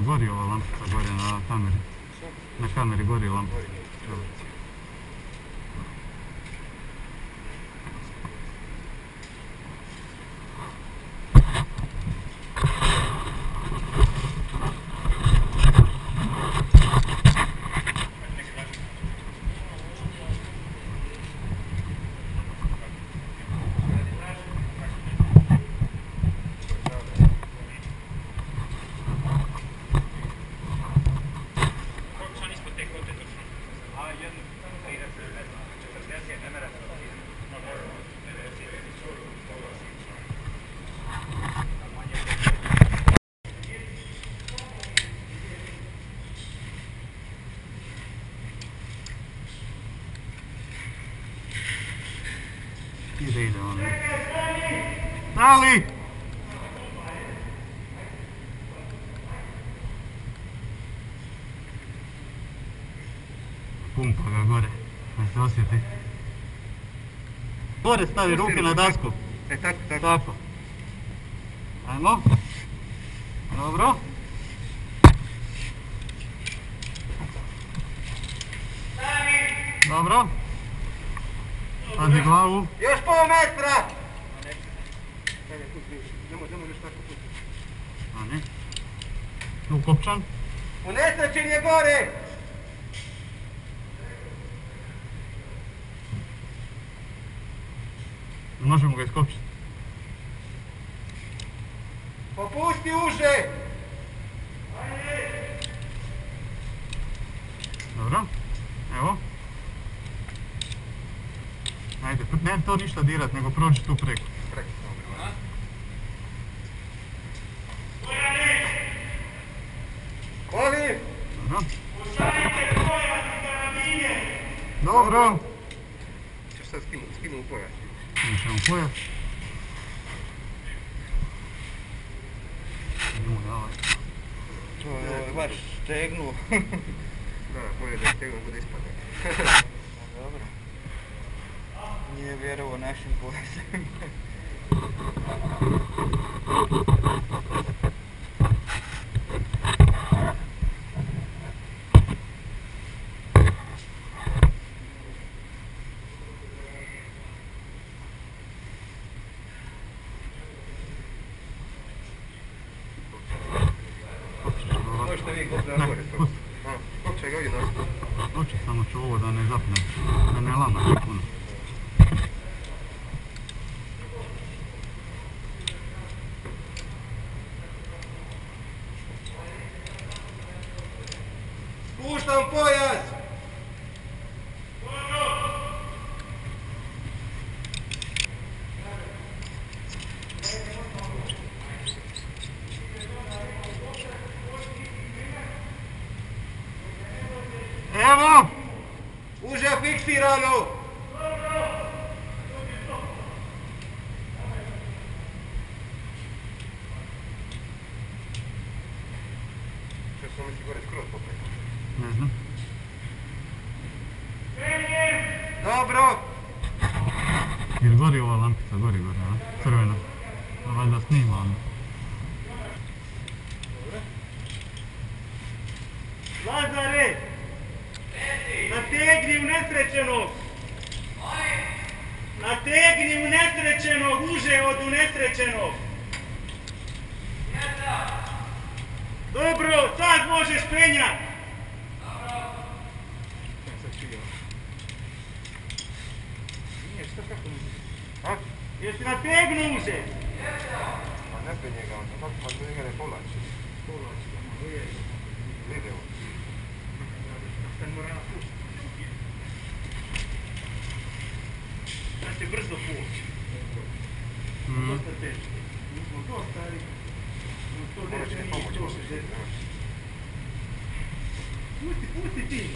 gori ova lampica gore na kameri. Na kameri gori lampica. Ide on. Stali! Pumpa ga gore, da se osjeti. Gore stavi ruke na dasku. Tako. Ajmo. Dobro. Dobro. Pazi glavu. Još pol metra! Nemoj još tako puti. A ne. Tu kopčan. Unesrećen je gore! Možemo ga iskopčiti. Popusti uže! Dobro. Evo. Ajde, ne to ništa dirat, nego prođi tu preko. Molim! Dobro. Dobro. Češ sad skinu u pojas. Mišljamo pojas. To je baš stegnuo. Da, bolje da je stegnuo bude ispadne. Dobro. Nije vjerovo našim pojasem. Možete vi gledati na gore to? Kopčaj ga ovdje nastaviti. Hoće, samo ću ovo da ne zapne, da ne lama puno. Puštam pojas! Evo! Uže fiksirano! Što smo misli gore skroz popet? Ne znam. Dobro! Jer gori ova lampica, gori, a? Crvena. Valjda snima onda. Lazare! Nategni unesrećenog! Nategni unesrećenog, uže od unesrećenog! Dobro, sad možeš penjat! Jesi nategnu uže? Ma ne pe njega, kako pa to njega ne povlači. Povlači ga malo, je. Vidi ovo. Sad mora napustiti. Sad će brzo poći. Dosta teško. Mi smo dosta, ali... To neće nije to 60. Pusti ti!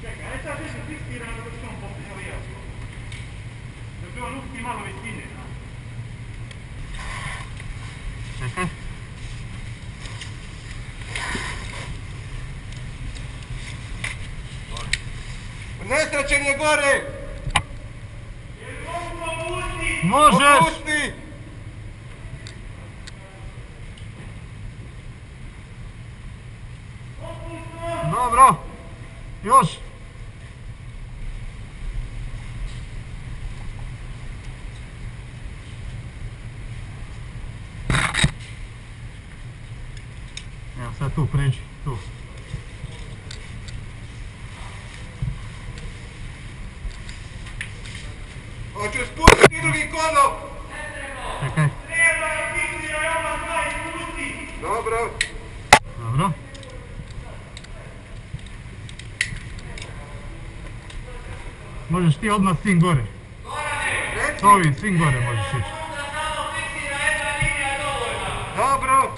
Čekaj, ajde sad nešto fiksirano dok se on popne jasno. Dok on usti malo visine, a? Čekaj. Nesrećen je gore! Može! Opusti! sad tu pređi, tu. Hoću spustiti drugi konop! Čekaj. Dobro. Dobro. Možeš ti odmah s tim gore. S ovim, svim gore možeš ići. Dobro.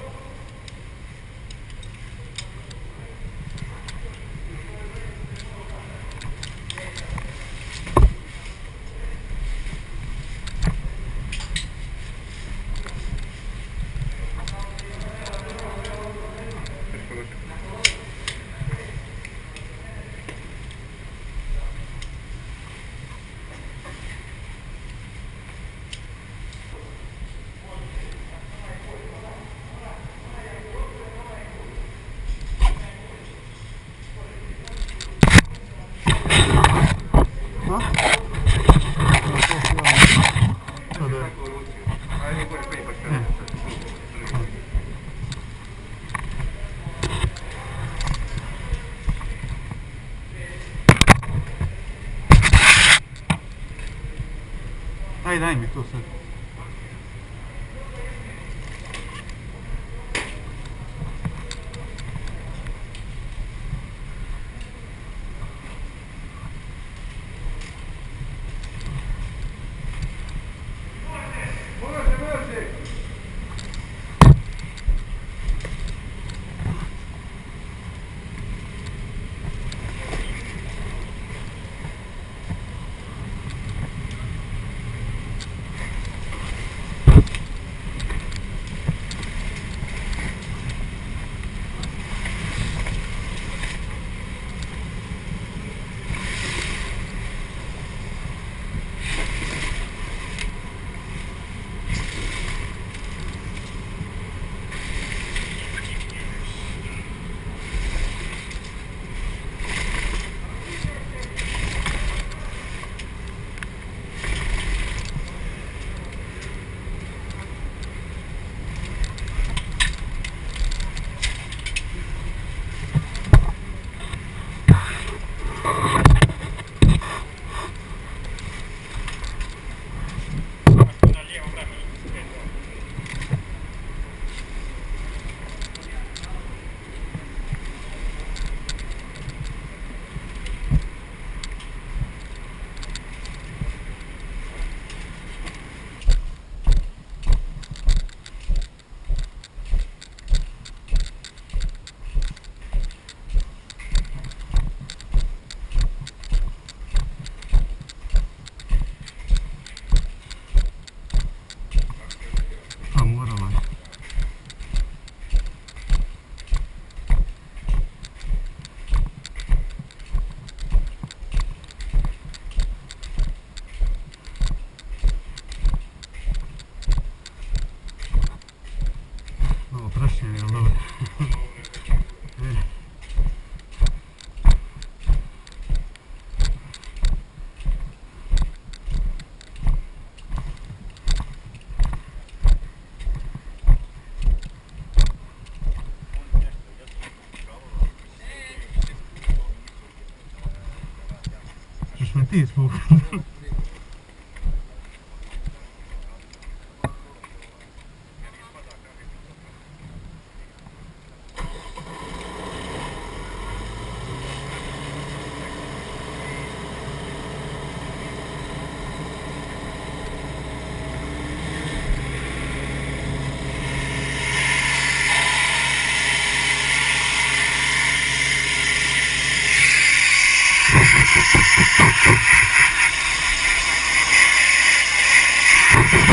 Ajde gore, penji pa ću. Ajde, daj mi to sad. Prašenje, jel dobro? Ćeš me ti ispukati? You